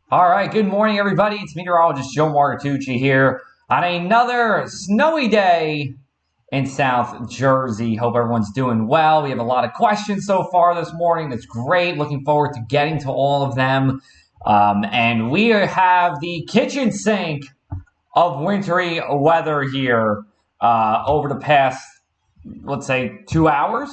All right, good morning, everybody. It's Meteorologist Joe Martucci here on another snowy day in South Jersey. Hope everyone's doing well. We have a lot of questions so far this morning. That's great. Looking forward to getting to all of them. And we have the kitchen sink of wintry weather here over the past, let's say, 2 hours.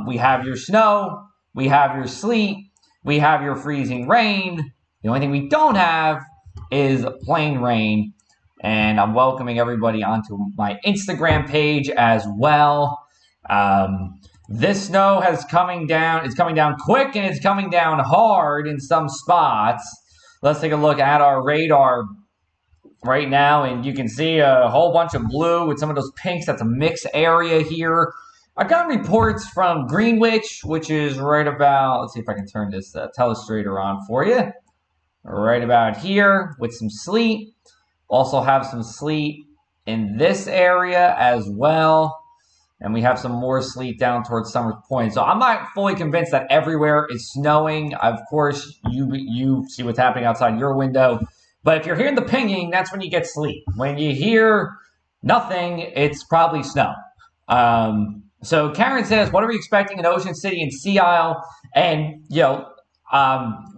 We have your snow, we have your sleet, we have your freezing rain. The only thing we don't have is plain rain. And I'm welcoming everybody onto my Instagram page as well. This snow has coming down. It's coming down quick and it's coming down hard in some spots. Let's take a look at our radar right now, and you can see a whole bunch of blue with some of those pinks. That's a mixed area here. I got reports from Greenwich, which is right about, let's see if I can turn this telestrator on for you. Right about here with some sleet. Also have some sleet in this area as well. And we have some more sleet down towards Summers Point. So I'm not fully convinced that everywhere is snowing. Of course, you see what's happening outside your window. But if you're hearing the pinging, that's when you get sleet. When you hear nothing, it's probably snow. So Karen says, what are we expecting in Ocean City and Sea Isle? And,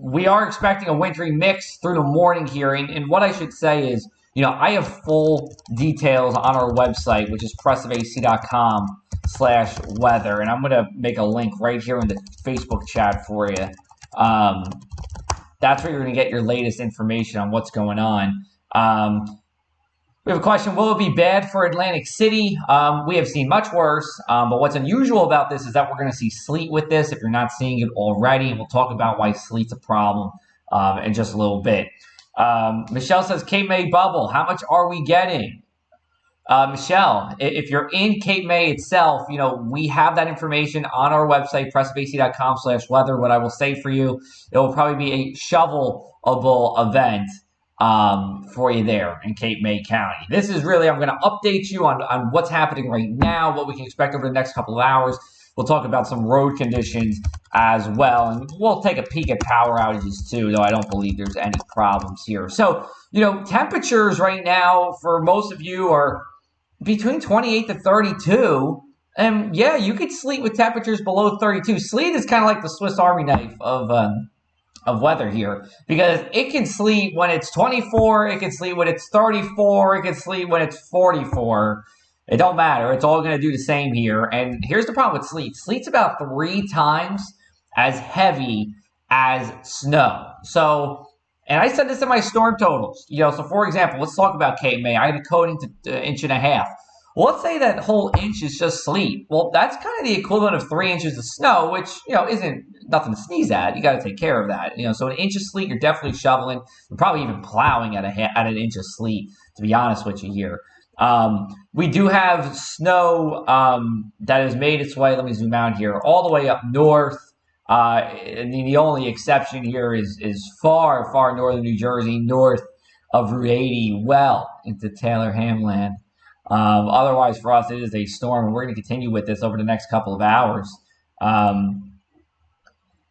we are expecting a wintry mix through the morning here. And what I should say is, I have full details on our website, which is pressofac.com/weather. And I'm going to make a link right here in the Facebook chat for you. That's where you're going to get your latest information on what's going on. We have a question. Will it be bad for Atlantic City? We have seen much worse, but what's unusual about this is that we're going to see sleet with this if you're not seeing it already, and we'll talk about why sleet's a problem in just a little bit. Michelle says, Cape May bubble, how much are we getting? Michelle, if you're in Cape May itself, we have that information on our website, pressofac.com/weather. What I will say for you, it will probably be a shovelable event for you there in Cape May County. This is really, I'm going to update you on what's happening right now, what we can expect over the next couple of hours. We'll talk about some road conditions as well, and we'll take a peek at power outages too, though I don't believe there's any problems here. So, temperatures right now for most of you are between 28 to 32. And yeah, you could sleet with temperatures below 32. Sleet is kind of like the Swiss Army knife of weather here, because it can sleet when it's 24, it can sleet when it's 34, it can sleet when it's 44. It don't matter. It's all going to do the same here. And here's the problem with sleet. Sleet's about 3 times as heavy as snow. So, and I said this in my storm totals. So for example, let's talk about Cape May. I had a coating to 1.5 inches. Well, let's say that whole inch is just sleet. Well, that's kind of the equivalent of 3 inches of snow, which, isn't nothing to sneeze at. You got to take care of that. So 1 inch of sleet, you're definitely shoveling. You're probably even plowing at 1 inch of sleet, to be honest with you here. We do have snow that has made its way, let me zoom out here, all the way up north. And the only exception here is far, far northern New Jersey, north of Route 80, well into Taylor Hamland. Otherwise, for us, it is a storm, and we're going to continue with this over the next couple of hours.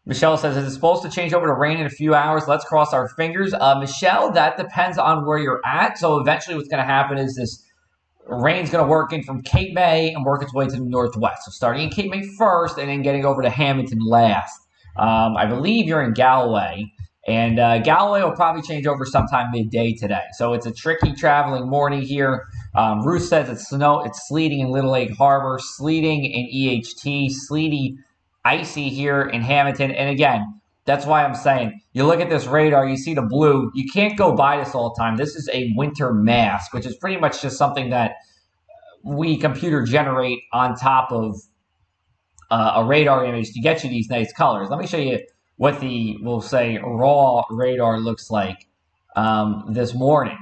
Michelle says, is it supposed to change over to rain in a few hours? Let's cross our fingers. Michelle, that depends on where you're at. So eventually what's going to happen is this rain's going to work in from Cape May and work its way to the northwest. So starting in Cape May first and then getting over to Hamilton last. I believe you're in Galloway. And Galloway will probably change over sometime midday today. So it's a tricky traveling morning here. Ruth says it's sleeting in Little Lake Harbor, sleeting in EHT, sleety, icy here in Hamilton. And again, that's why I'm saying, you look at this radar, you see the blue. You can't go by this all the time. This is a winter mask, which is pretty much just something that we computer generate on top of a radar image to get you these nice colors. Let me show you what the, we'll say, raw radar looks like this morning.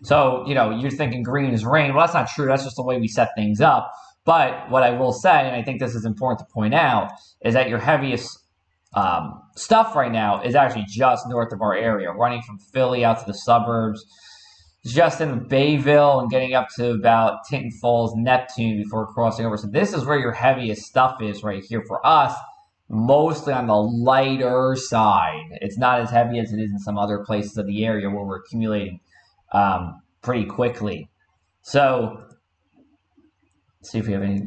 So, you're thinking green is rain. Well, that's not true. That's just the way we set things up. But what I will say, and I think this is important to point out, is that your heaviest stuff right now is actually just north of our area, running from Philly out to the suburbs, just in Bayville and getting up to about Tinton Falls, Neptune before crossing over. So this is where your heaviest stuff is right here for us. mostly on the lighter side. It's not as heavy as it is in some other places of the area where we're accumulating pretty quickly. So let's see if we have any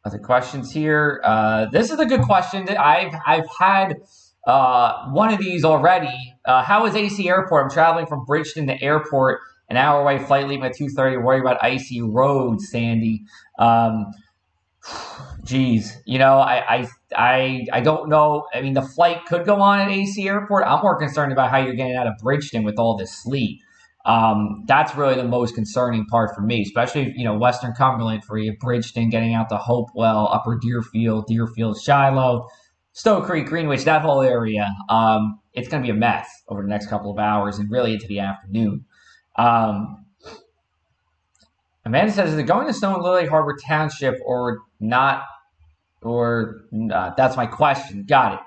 other questions here. This is a good question. I've had one of these already. How is AC Airport? I'm traveling from Bridgeton to airport, an hour away, flight leaving at 2:30. Worry about icy roads, Sandy. Geez, I don't know. I mean, the flight could go on at AC Airport. I'm more concerned about how you're getting out of Bridgeton with all this sleet. That's really the most concerning part for me, especially Western Cumberland for you, Bridgeton, getting out to Hopewell, Upper Deerfield, Shiloh, Stowe Creek, Greenwich, that whole area. It's going to be a mess over the next couple of hours and really into the afternoon. Amanda says, is it going to snow in Lily Harbor Township or not? Or that's my question. Got it.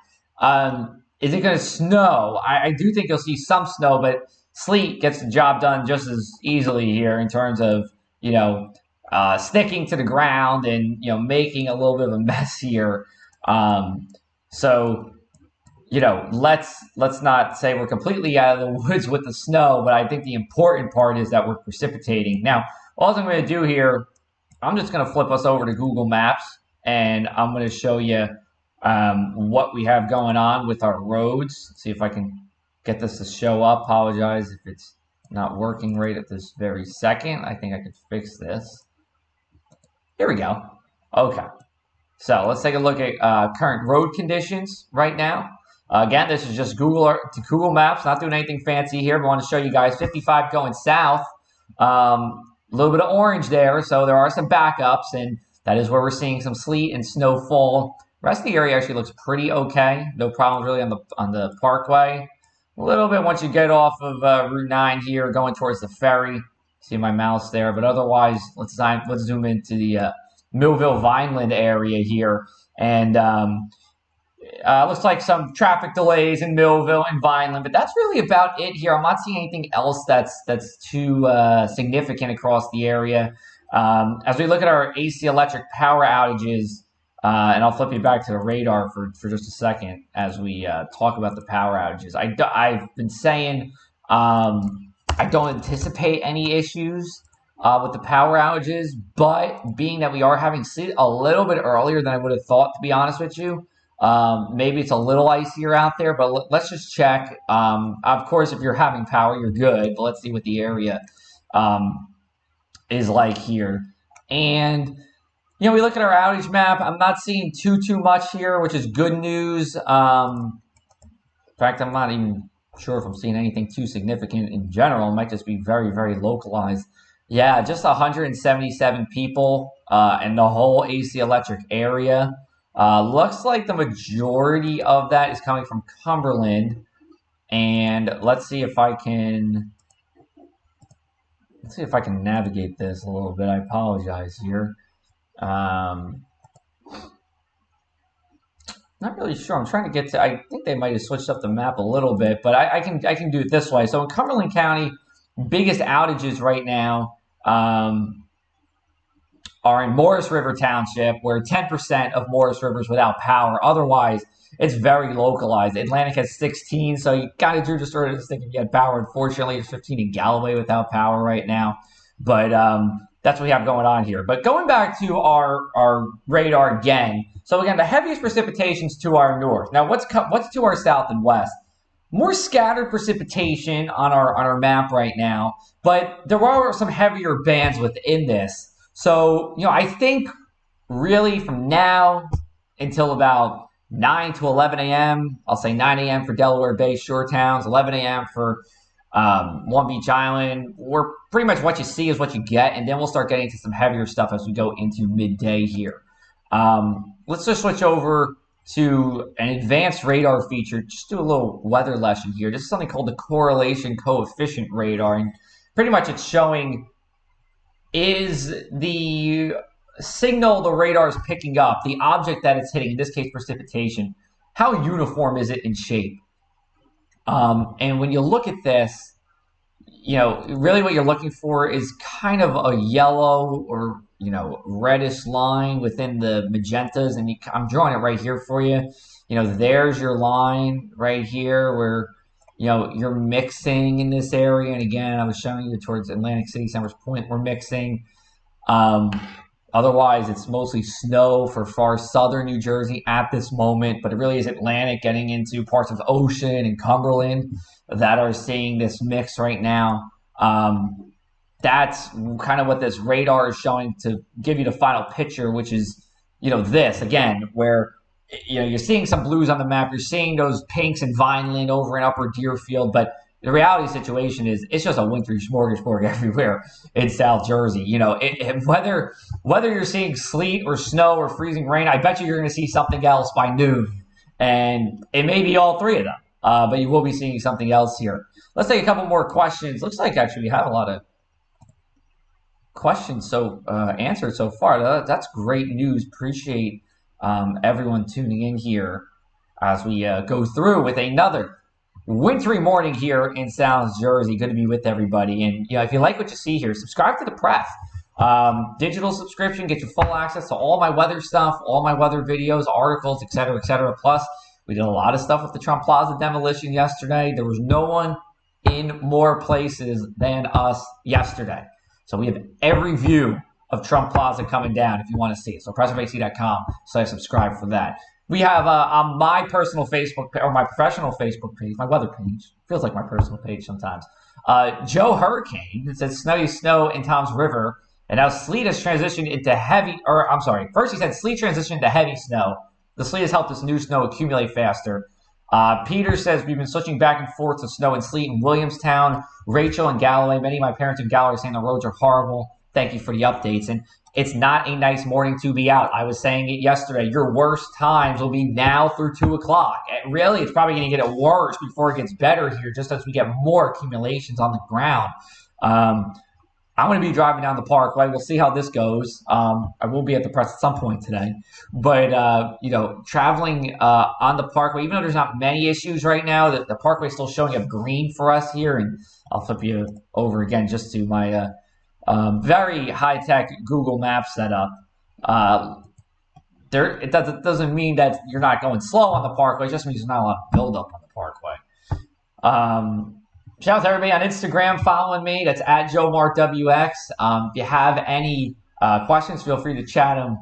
Is it going to snow? I do think you'll see some snow, but sleet gets the job done just as easily here in terms of, sticking to the ground and, making a little bit of a mess here. So, let's not say we're completely out of the woods with the snow, but I think the important part is that we're precipitating. Now, all I'm going to do here, I'm just going to flip us over to Google Maps, and I'm going to show you what we have going on with our roads. See if I can get this to show up. Apologize if it's not working right at this very second. I think I could fix this. Here we go. Okay. So let's take a look at current road conditions right now. Again, this is just Google Maps, not doing anything fancy here, but I want to show you guys 55 going south. A little bit of orange there, so there are some backups, and that is where we're seeing some sleet and snowfall. The rest of the area actually looks pretty okay. No problems really on the parkway. A little bit once you get off of Route 9 here, going towards the ferry. See my mouse there, but otherwise, let's zoom into the Millville Vineland area here, and looks like some traffic delays in Millville and Vineland, but that's really about it here. I'm not seeing anything else that's too significant across the area. As we look at our AC electric power outages, and I'll flip you back to the radar for just a second as we talk about the power outages. I've been saying I don't anticipate any issues with the power outages, but being that we are having sleet a little bit earlier than I would have thought, to be honest with you, maybe it's a little icier out there, but let's just check. Of course, if you're having power, you're good, but let's see what the area is like here. And, we look at our outage map. I'm not seeing too much here, which is good news. In fact, I'm not even sure if I'm seeing anything too significant in general. It might just be very, very localized. Yeah, just 177 people in the whole AC electric area. Looks like the majority of that is coming from Cumberland. And let's see if I can navigate this a little bit. I apologize here. Not really sure. I'm trying to get to. I think they might have switched up the map a little bit, but I can do it this way. So in Cumberland County, biggest outages right now are in Morris River Township, where 10% of Morris River is without power. Otherwise, it's very localized. Atlantic has 16, so you kind of just sort of think if you had power. Unfortunately, there's 15 in Galloway without power right now. But that's what we have going on here. But going back to our radar again. So again, the heaviest precipitation's to our north. Now, what's to our south and west? More scattered precipitation on our map right now, but there are some heavier bands within this. So, I think really from now until about 9 to 11 a.m., I'll say 9 a.m. for Delaware Bay Shore Towns, 11 a.m. for Long Beach Island. We're pretty much what you see is what you get, and then we'll start getting into some heavier stuff as we go into midday here. Let's just switch over to an advanced radar feature. Just do a little weather lesson here. This is something called the correlation coefficient radar, and pretty much it's showing is the signal the radar is picking up, the object that it's hitting, in this case precipitation, how uniform is it in shape? And when you look at this, really what you're looking for is kind of a yellow or, reddish line within the magentas. And I'm drawing it right here for you. There's your line right here where, you're mixing in this area. And again, I was showing you towards Atlantic City, Summers Point, we're mixing. Otherwise, it's mostly snow for far southern New Jersey at this moment, but it really is Atlantic getting into parts of Ocean and Cumberland that are seeing this mix right now. That's kind of what this radar is showing to give you the final picture, which is, this, again, where, you're seeing some blues on the map. You're seeing those pinks in Vineland over in Upper Deerfield, but the reality situation is it's just a wintry smorgasbord everywhere in South Jersey. Whether you're seeing sleet or snow or freezing rain, I bet you're going to see something else by noon. And it may be all three of them, but you will be seeing something else here. Let's take a couple more questions. Looks like actually we have a lot of questions answered so far. That's great news. Appreciate everyone tuning in here as we go through with another wintry morning here in South Jersey. Good to be with everybody. And if you like what you see here, subscribe to the Pref. Digital subscription gets you full access to all my weather stuff, all my weather videos, articles, etc., etc. Plus, we did a lot of stuff with the Trump Plaza demolition yesterday. There was no one in more places than us yesterday. So we have every view of Trump Plaza coming down if you want to see it. So PressOfAC.com/subscribe for that. We have on my personal Facebook or my professional Facebook page, my weather page, feels like my personal page sometimes. Joe Hurricane, it says snowy snow in Tom's River, and now sleet has transitioned into heavy, or I'm sorry, first he said sleet transitioned into heavy snow. The sleet has helped this new snow accumulate faster. Peter says we've been switching back and forth to snow and sleet in Williamstown, Rachel and Galloway. Many of my parents in Galloway are saying the roads are horrible. Thank you for the updates. And it's not a nice morning to be out. I was saying it yesterday. Your worst times will be now through 2 o'clock. And really, it's probably going to get worse before it gets better here, just as we get more accumulations on the ground. I'm going to be driving down the Parkway. We'll see how this goes. I will be at the press at some point today. But, traveling on the Parkway, even though there's not many issues right now, the Parkway is still showing up green for us here. And I'll flip you over again just to my very high-tech Google Maps setup. It doesn't mean that you're not going slow on the Parkway. It just means there's not a lot of buildup on the Parkway. Shout out to everybody on Instagram following me. That's at Joe MartWX. If you have any questions, feel free to chat them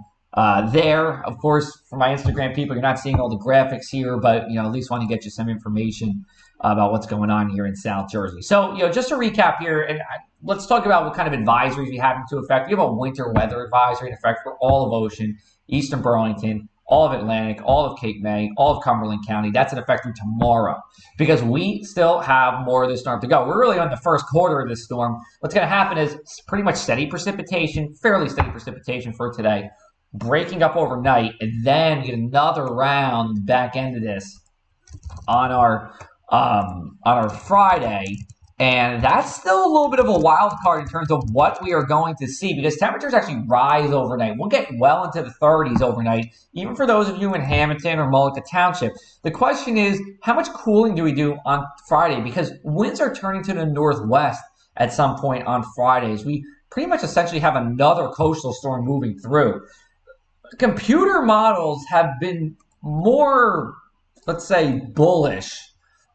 there. Of course, for my Instagram people, you're not seeing all the graphics here, but at least want to get you some information about what's going on here in South Jersey. So, just to recap here, and let's talk about what kind of advisories we have into effect. We have a winter weather advisory in effect for all of Ocean, Eastern Burlington, all of Atlantic, all of Cape May, all of Cumberland County. That's in effect through tomorrow because we still have more of this storm to go. We're really on the first quarter of this storm. What's going to happen is pretty much steady precipitation, fairly steady precipitation for today, breaking up overnight, and then get another round back end of this on our Friday. And that's still a little bit of a wild card in terms of what we are going to see because temperatures actually rise overnight. We'll get well into the 30s overnight, even for those of you in Hamilton or Mullica Township. The question is, how much cooling do we do on Friday? Because winds are turning to the northwest at some point on Fridays. We pretty much essentially have another coastal storm moving through. Computer models have been more, let's say, bullish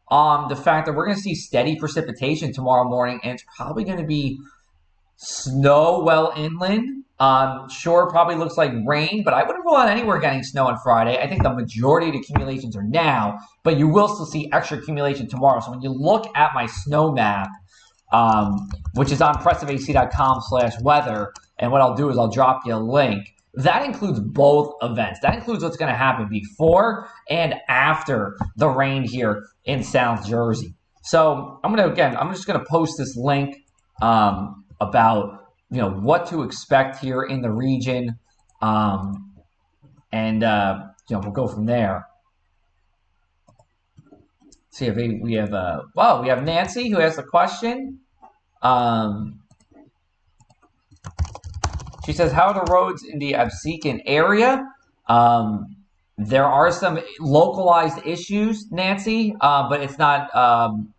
on the fact that we're going to see steady precipitation tomorrow morning, and it's probably going to be snow well inland. Shore probably looks like rain, but I wouldn't rule out anywhere getting snow on Friday. I think the majority of the accumulations are now, but you will still see extra accumulation tomorrow. So when you look at my snow map, which is on pressofac.com/weather, and what I'll do is I'll drop you a link. That includes both events. That includes what's going to happen before and after the rain here in South Jersey. So I'm just going to post this link about what to expect here in the region, and we'll go from there. See if we have we have Nancy who asked a question. She says, how are the roads in the Absecon area? There are some localized issues, Nancy, but it's not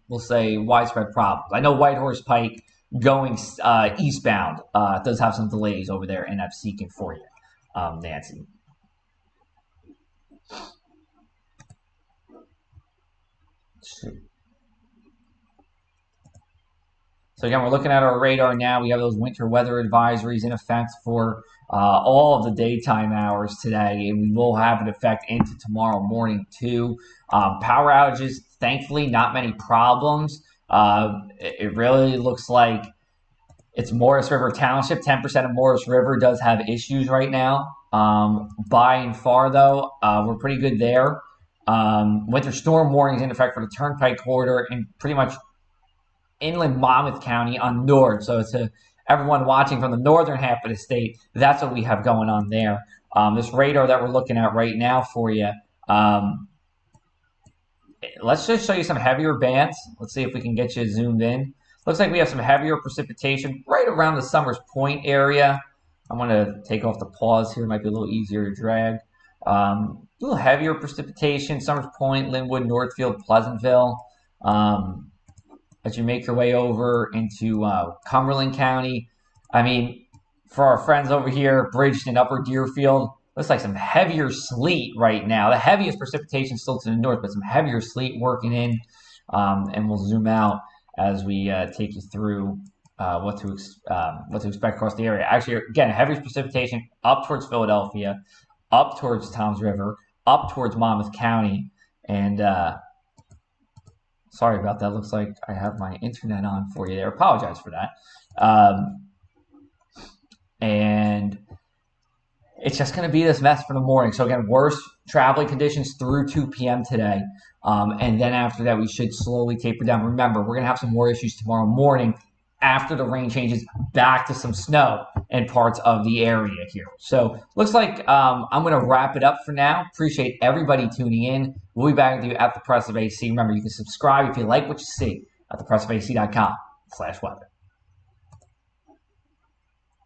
we'll say, widespread problems. I know Whitehorse Pike going eastbound does have some delays over there, and I'm seeking for you, Nancy. So again, we're looking at our radar now. We have those winter weather advisories in effect for all of the daytime hours today, and we will have an effect into tomorrow morning too. Power outages, thankfully, not many problems. It really looks like it's Morris River Township. 10% of Morris River does have issues right now. By and far, though, we're pretty good there. Winter storm warnings in effect for the Turnpike corridor and pretty much inland Monmouth County on north. So to everyone watching from the northern half of the state, that's what we have going on there. This radar that we're looking at right now for you, let's just show you some heavier bands. Let's see if we can get you zoomed in. Looks like we have some heavier precipitation right around the Summers Point area. I'm going to take off the pause here. It might be a little easier to drag. A little heavier precipitation, Summers Point, Linwood, Northfield, Pleasantville. As you make your way over into Cumberland County. I mean, for our friends over here, Bridgeton, Upper Deerfield, looks like some heavier sleet right now. The heaviest precipitation still to the north, but some heavier sleet working in. And we'll zoom out as we take you through what to expect across the area. Actually, again, heaviest precipitation up towards Philadelphia, up towards Toms River, up towards Monmouth County, and sorry about that. Looks like I have my internet on for you there. Apologize for that. And it's just going to be this mess for the morning. So again, worse traveling conditions through 2 p.m. today. And then after that, we should slowly taper down. Remember, we're going to have some more issues tomorrow morning after the rain changes back to some snow in parts of the area here. So looks like I'm going to wrap it up for now. Appreciate everybody tuning in. We'll be back with you at the Press of AC. Remember, you can subscribe if you like what you see at thepressofac.com/weather.